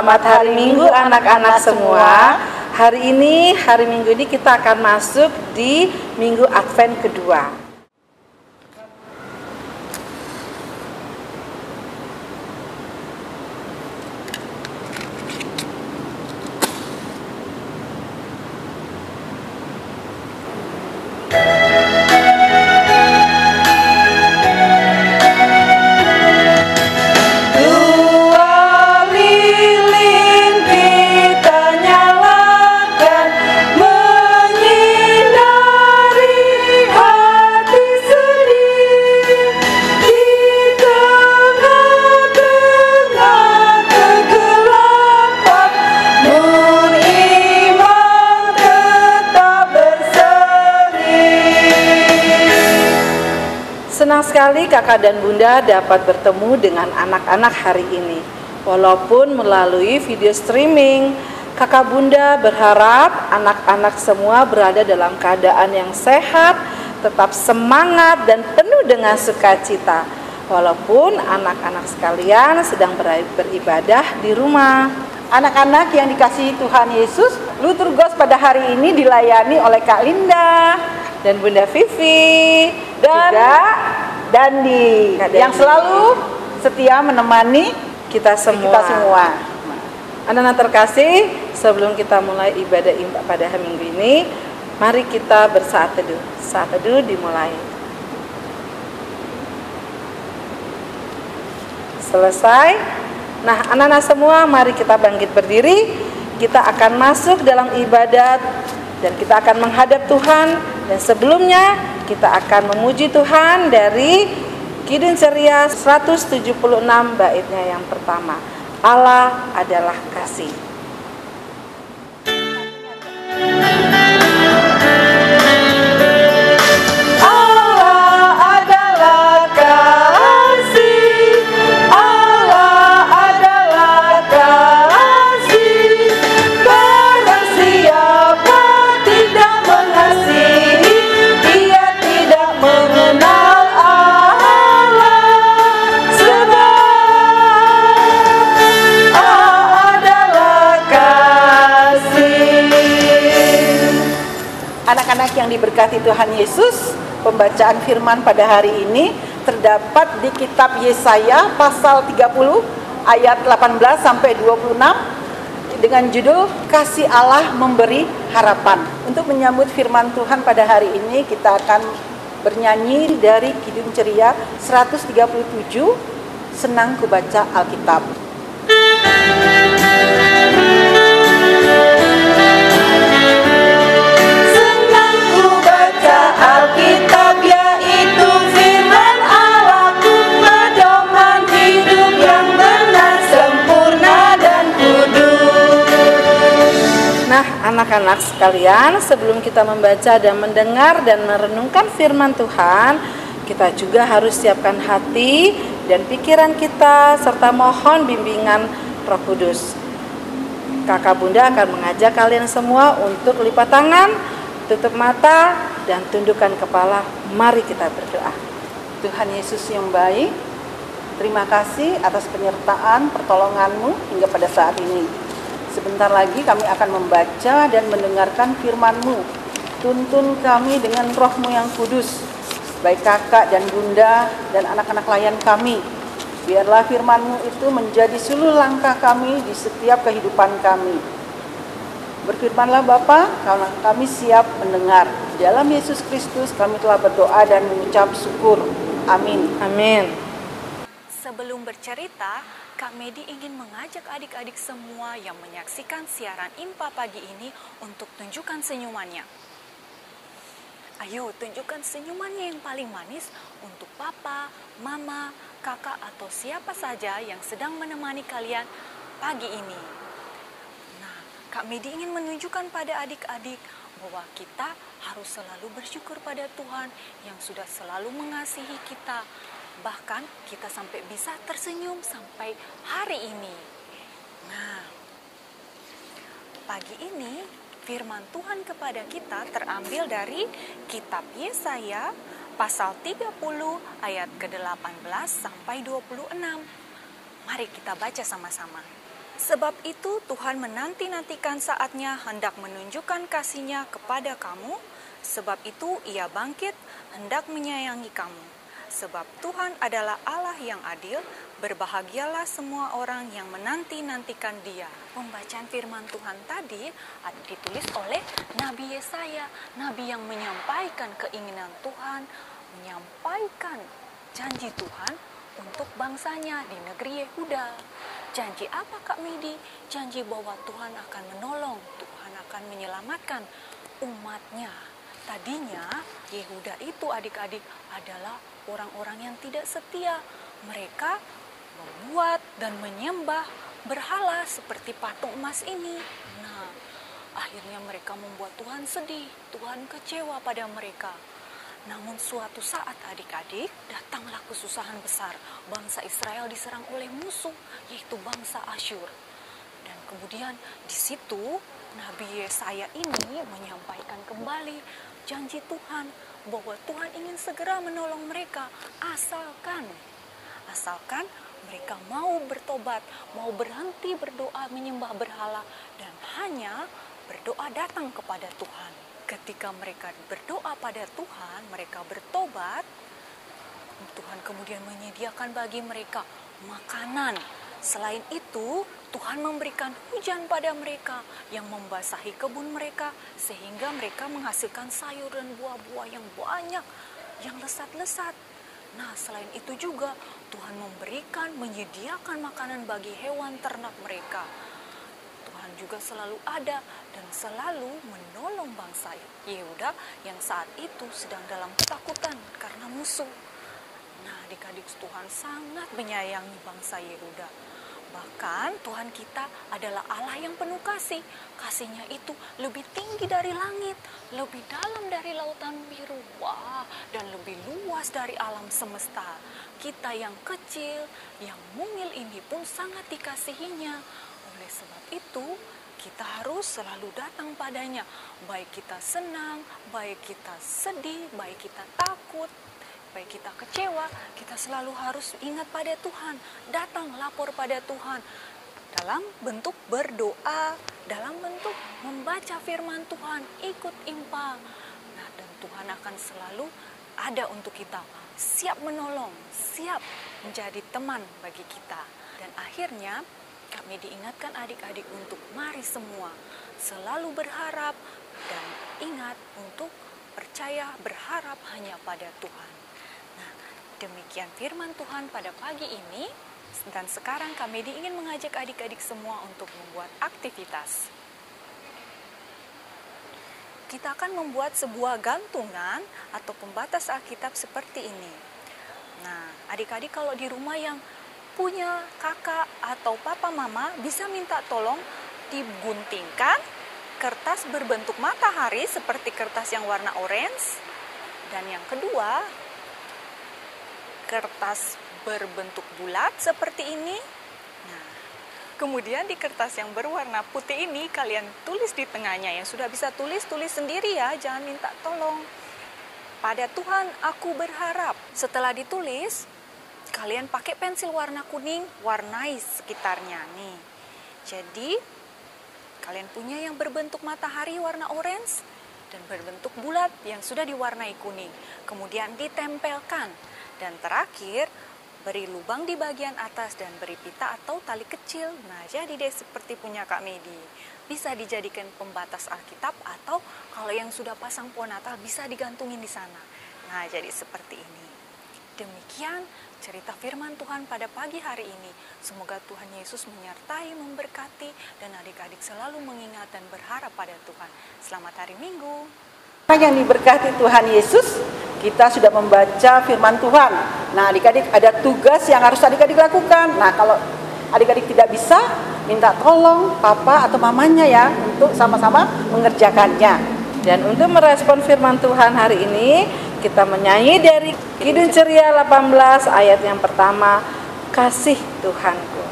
Selamat hari Minggu anak-anak semua. Hari Minggu ini kita akan masuk di Minggu Advent kedua. Senang sekali kakak dan bunda dapat bertemu dengan anak-anak hari ini. Walaupun melalui video streaming, kakak bunda berharap anak-anak semua berada dalam keadaan yang sehat, tetap semangat dan penuh dengan sukacita. Walaupun anak-anak sekalian sedang beribadah di rumah. Anak-anak yang dikasihi Tuhan Yesus, Liturgos pada hari ini dilayani oleh Kak Linda dan Bunda Vivi dan Dandi yang selalu setia menemani kita semua. Anak-anak terkasih, sebelum kita mulai ibadah pada hari Minggu ini, mari kita bersaat teduh. Saat teduh dimulai. Selesai. Nah, anak-anak semua, mari kita bangkit berdiri. Kita akan masuk dalam ibadat dan kita akan menghadap Tuhan. Dan sebelumnya kita akan memuji Tuhan dari Kidung Ceria 176 baitnya yang pertama. Allah adalah kasih. Anak-anak yang diberkati Tuhan Yesus, pembacaan firman pada hari ini terdapat di kitab Yesaya pasal 30 ayat 18 sampai 26 dengan judul Kasih Allah Memberi Harapan. Untuk menyambut firman Tuhan pada hari ini kita akan bernyanyi dari Kidung Ceria 137, Senang Ku Baca Alkitab. Alkitab yaitu firman Allah-Ku, pedoman hidup yang benar, sempurna dan kudus. Nah, anak-anak sekalian, sebelum kita membaca dan mendengar dan merenungkan firman Tuhan, kita juga harus siapkan hati dan pikiran kita serta mohon bimbingan Roh Kudus. Kakak Bunda akan mengajak kalian semua untuk lipat tangan, tutup mata, dan tundukkan kepala. Mari kita berdoa. Tuhan Yesus yang baik, terima kasih atas penyertaan pertolongan-Mu hingga pada saat ini. Sebentar lagi kami akan membaca dan mendengarkan firman-Mu. Tuntun kami dengan Roh-Mu yang kudus, baik kakak dan bunda dan anak-anak layan kami. Biarlah firman-Mu itu menjadi seluruh langkah kami di setiap kehidupan kami. Berfirmanlah Bapa, karena kami siap mendengar. Dalam Yesus Kristus kami telah berdoa dan mengucap syukur. Amin. Amin. Sebelum bercerita, Kak Medi ingin mengajak adik-adik semua yang menyaksikan siaran IMPA pagi ini untuk tunjukkan senyumannya. Ayo, tunjukkan senyumannya yang paling manis untuk papa, mama, kakak, atau siapa saja yang sedang menemani kalian pagi ini. Kak Medi ingin menunjukkan pada adik-adik bahwa kita harus selalu bersyukur pada Tuhan yang sudah selalu mengasihi kita. Bahkan kita sampai bisa tersenyum sampai hari ini. Nah, pagi ini firman Tuhan kepada kita terambil dari kitab Yesaya pasal 30 ayat ke-18 sampai 26. Mari kita baca sama-sama. Sebab itu Tuhan menanti-nantikan saatnya hendak menunjukkan kasih-Nya kepada kamu. Sebab itu Ia bangkit hendak menyayangi kamu. Sebab Tuhan adalah Allah yang adil, berbahagialah semua orang yang menanti-nantikan Dia. Pembacaan firman Tuhan tadi ditulis oleh Nabi Yesaya, nabi yang menyampaikan keinginan Tuhan, menyampaikan janji Tuhan untuk bangsanya di negeri Yehuda. Janji apa Kak Medi? Janji bahwa Tuhan akan menolong, Tuhan akan menyelamatkan umatnya. Tadinya Yehuda itu adik-adik adalah orang-orang yang tidak setia. Mereka membuat dan menyembah berhala seperti patung emas ini. Nah, akhirnya mereka membuat Tuhan sedih, Tuhan kecewa pada mereka. Namun suatu saat adik-adik, datanglah kesusahan besar. Bangsa Israel diserang oleh musuh, yaitu bangsa Asyur. Dan kemudian di situ Nabi Yesaya ini menyampaikan kembali janji Tuhan bahwa Tuhan ingin segera menolong mereka asalkan mereka mau bertobat, mau berhenti berdoa menyembah berhala dan hanya berdoa datang kepada Tuhan. Ketika mereka berdoa pada Tuhan, mereka bertobat, Tuhan kemudian menyediakan bagi mereka makanan. Selain itu, Tuhan memberikan hujan pada mereka yang membasahi kebun mereka sehingga mereka menghasilkan sayur dan buah-buah yang banyak, yang lesat-lesat. Nah, selain itu juga Tuhan menyediakan makanan bagi hewan ternak mereka. Tuhan juga selalu ada dan selalu menolong bangsa Yehuda yang saat itu sedang dalam ketakutan karena musuh. Nah, adik-adik, Tuhan sangat menyayangi bangsa Yehuda. Bahkan Tuhan kita adalah Allah yang penuh kasih. Kasih-Nya itu lebih tinggi dari langit, lebih dalam dari lautan biru, dan lebih luas dari alam semesta. Kita yang kecil, yang mungil ini pun sangat dikasihinya. Oleh sebab itu, kita harus selalu datang padanya. Baik kita senang, baik kita sedih, baik kita takut, baik kita kecewa, kita selalu harus ingat pada Tuhan, datang lapor pada Tuhan dalam bentuk berdoa, dalam bentuk membaca firman Tuhan, ikut impa. Nah, dan Tuhan akan selalu ada untuk kita, siap menolong, siap menjadi teman bagi kita. Dan akhirnya kami diingatkan adik-adik untuk mari semua selalu berharap dan ingat untuk percaya berharap hanya pada Tuhan. Demikian firman Tuhan pada pagi ini, dan sekarang kami ingin mengajak adik-adik semua untuk membuat aktivitas. Kita akan membuat sebuah gantungan atau pembatas Alkitab seperti ini. Nah, adik-adik kalau di rumah yang punya kakak atau papa mama bisa minta tolong diguntingkan kertas berbentuk matahari seperti kertas yang warna orange. Dan yang kedua, kertas berbentuk bulat seperti ini. Nah, kemudian di kertas yang berwarna putih ini kalian tulis di tengahnya. Yang sudah bisa tulis sendiri ya, jangan minta tolong. Pada Tuhan aku berharap. Setelah ditulis, kalian pakai pensil warna kuning, warnai sekitarnya nih. Jadi, kalian punya yang berbentuk matahari warna orange dan berbentuk bulat yang sudah diwarnai kuning. Kemudian ditempelkan. Dan terakhir, beri lubang di bagian atas dan beri pita atau tali kecil. Nah, jadi deh seperti punya Kak Medi. Bisa dijadikan pembatas Alkitab atau kalau yang sudah pasang pohon Natal bisa digantungin di sana. Nah, jadi seperti ini. Demikian cerita firman Tuhan pada pagi hari ini. Semoga Tuhan Yesus menyertai, memberkati, dan adik-adik selalu mengingat dan berharap pada Tuhan. Selamat hari Minggu. Yang diberkati Tuhan Yesus, kita sudah membaca firman Tuhan. Nah, adik-adik ada tugas yang harus adik-adik lakukan. Nah, kalau adik-adik tidak bisa, minta tolong papa atau mamanya ya untuk sama-sama mengerjakannya. Dan untuk merespon firman Tuhan hari ini, kita menyanyi dari Kidung Ceria 18 ayat yang pertama, Kasih Tuhanku.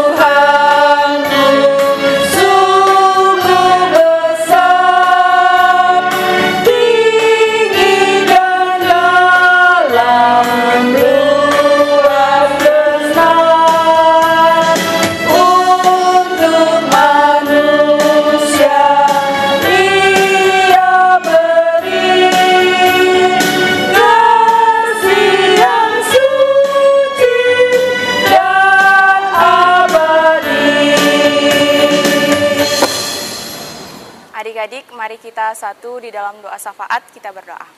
Tuhanku sungguh besar. Adik-adik, mari kita satu di dalam doa syafaat, kita berdoa.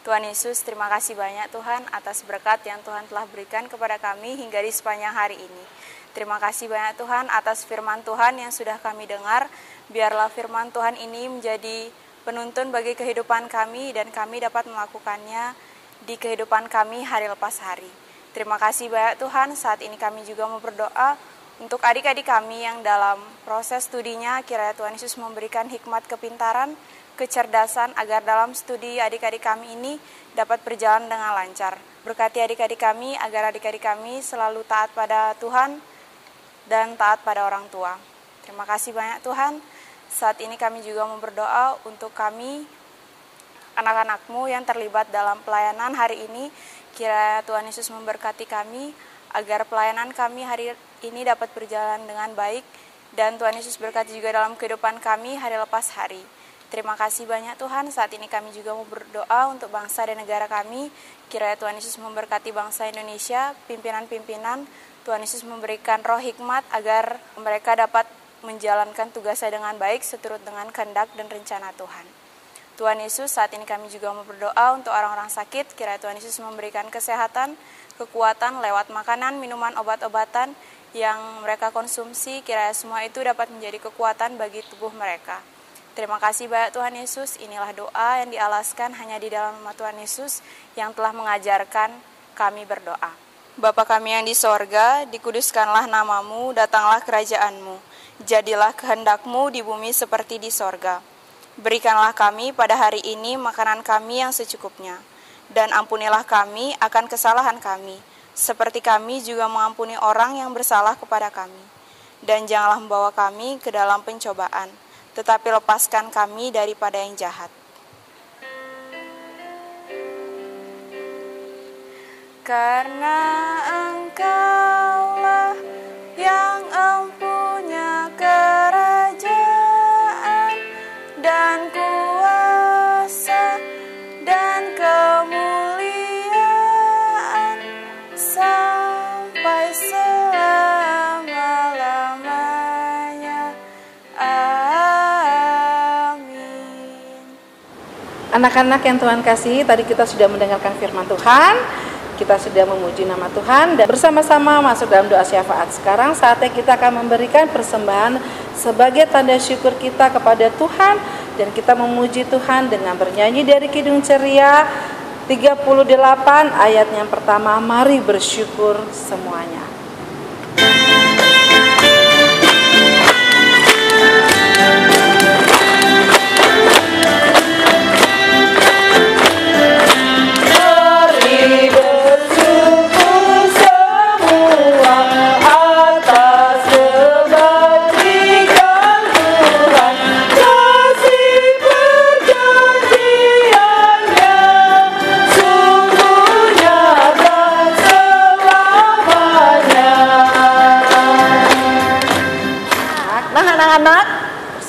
Tuhan Yesus, terima kasih banyak Tuhan atas berkat yang Tuhan telah berikan kepada kami hingga di sepanjang hari ini. Terima kasih banyak Tuhan atas firman Tuhan yang sudah kami dengar. Biarlah firman Tuhan ini menjadi penuntun bagi kehidupan kami dan kami dapat melakukannya di kehidupan kami hari lepas hari. Terima kasih banyak Tuhan, saat ini kami juga mau berdoa untuk adik-adik kami yang dalam proses studinya, kiranya Tuhan Yesus memberikan hikmat kepintaran, kecerdasan agar dalam studi adik-adik kami ini dapat berjalan dengan lancar. Berkati adik-adik kami agar adik-adik kami selalu taat pada Tuhan dan taat pada orang tua. Terima kasih banyak Tuhan. Saat ini kami juga mau berdoa untuk kami, anak-anak-Mu yang terlibat dalam pelayanan hari ini. Kiranya Tuhan Yesus memberkati kami agar pelayanan kami hari ini dapat berjalan dengan baik. Dan Tuhan Yesus berkati juga dalam kehidupan kami hari lepas hari. Terima kasih banyak Tuhan. Saat ini kami juga mau berdoa untuk bangsa dan negara kami. Kiranya Tuhan Yesus memberkati bangsa Indonesia, pimpinan-pimpinan. Tuhan Yesus memberikan roh hikmat agar mereka dapat menjalankan tugasnya dengan baik seturut dengan kehendak dan rencana Tuhan. Tuhan Yesus, saat ini kami juga mau berdoa untuk orang-orang sakit. Kiranya Tuhan Yesus memberikan kesehatan, kekuatan lewat makanan, minuman, obat-obatan yang mereka konsumsi. Kiranya semua itu dapat menjadi kekuatan bagi tubuh mereka. Terima kasih banyak Tuhan Yesus. Inilah doa yang dialaskan hanya di dalam nama Tuhan Yesus yang telah mengajarkan kami berdoa. Bapa kami yang di sorga, dikuduskanlah namamu, datanglah kerajaan-Mu. Jadilah kehendak-Mu di bumi seperti di sorga. Berikanlah kami pada hari ini makanan kami yang secukupnya. Dan ampunilah kami akan kesalahan kami, seperti kami juga mengampuni orang yang bersalah kepada kami. Dan janganlah membawa kami ke dalam pencobaan, tetapi lepaskan kami daripada yang jahat. Karena Engkaulah yang empunya kerajaan dan kuasa dan kemuliaan sampai selama-lamanya. Amin. Anak-anak yang Tuhan kasih, tadi kita sudah mendengarkan firman Tuhan. Kita sudah memuji nama Tuhan dan bersama-sama masuk dalam doa syafaat. Sekarang saatnya kita akan memberikan persembahan sebagai tanda syukur kita kepada Tuhan. Dan kita memuji Tuhan dengan bernyanyi dari Kidung Ceria 38 ayat yang pertama. Mari bersyukur semuanya.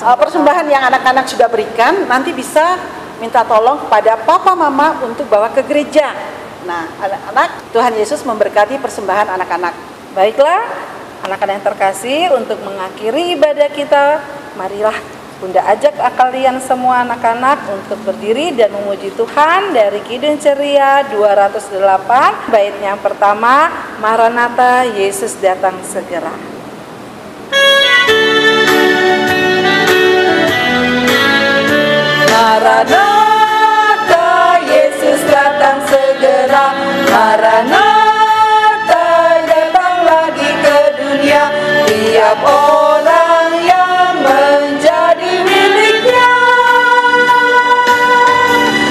Persembahan yang anak-anak sudah berikan nanti bisa minta tolong kepada papa mama untuk bawa ke gereja. Nah, anak-anak, Tuhan Yesus memberkati persembahan anak-anak. Baiklah, anak-anak yang terkasih, untuk mengakhiri ibadah kita, marilah Bunda ajak kalian semua anak-anak untuk berdiri dan memuji Tuhan dari Kidung Ceria 208. Bait yang pertama, Maranatha, Yesus datang segera. Maranatha, Yesus datang segera. Maranatha, datang lagi ke dunia. Tiap orang yang menjadi miliknya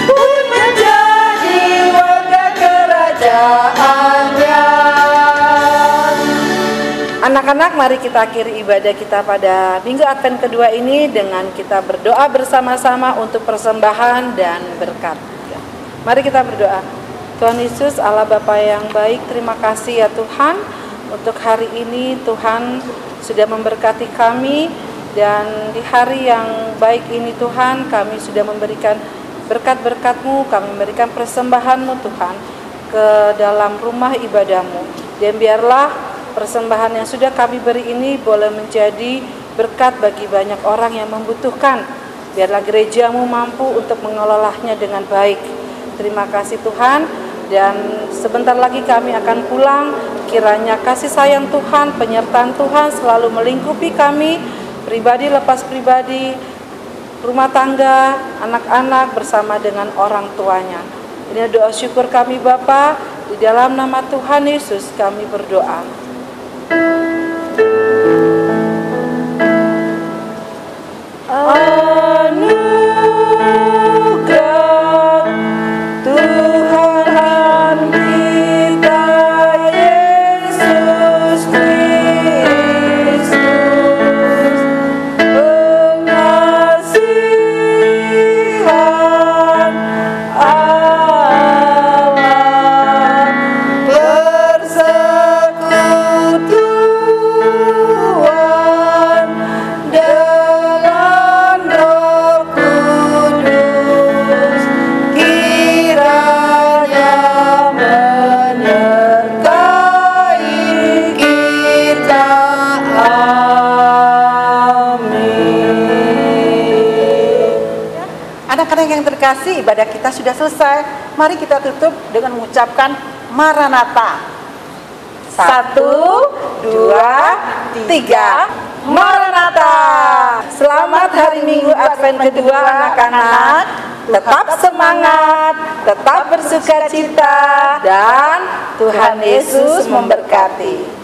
pun menjadi warga kerajaannya. Anak-anak, mari kita akhiri ibadah kita pada Minggu Advent kedua ini dengan kita berdoa bersama-sama untuk persembahan dan berkat. Mari kita berdoa. Tuhan Yesus, Allah Bapa yang baik, terima kasih ya Tuhan untuk hari ini. Tuhan sudah memberkati kami dan di hari yang baik ini Tuhan, kami sudah memberikan berkat-berkat-Mu, kami memberikan persembahan-Mu Tuhan ke dalam rumah ibadah-Mu. Dan biarlah persembahan yang sudah kami beri ini boleh menjadi berkat bagi banyak orang yang membutuhkan Biarlah gerejamu mampu untuk mengelolanya dengan baik. Terima kasih Tuhan, dan sebentar lagi kami akan pulang. Kiranya kasih sayang Tuhan, penyertaan Tuhan selalu melingkupi kami, pribadi lepas pribadi, rumah tangga, anak-anak bersama dengan orang tuanya. Ini doa syukur kami Bapa, di dalam nama Tuhan Yesus kami berdoa. Anugerah Tuhan kita Yesus Kristus, pengasihan Allah, persekutuan dengan Roh Kudus, kiranya menyertai kita. Amin. Anak-anak yang terkasih, ibadah kita sudah selesai. Mari kita tutup dengan mengucapkan Maranatha. 1, 2, 3, Maranatha. Selamat hari Minggu Advent kedua anak-anak. Tetap semangat, tetap bersuka cita, dan Tuhan Yesus memberkati.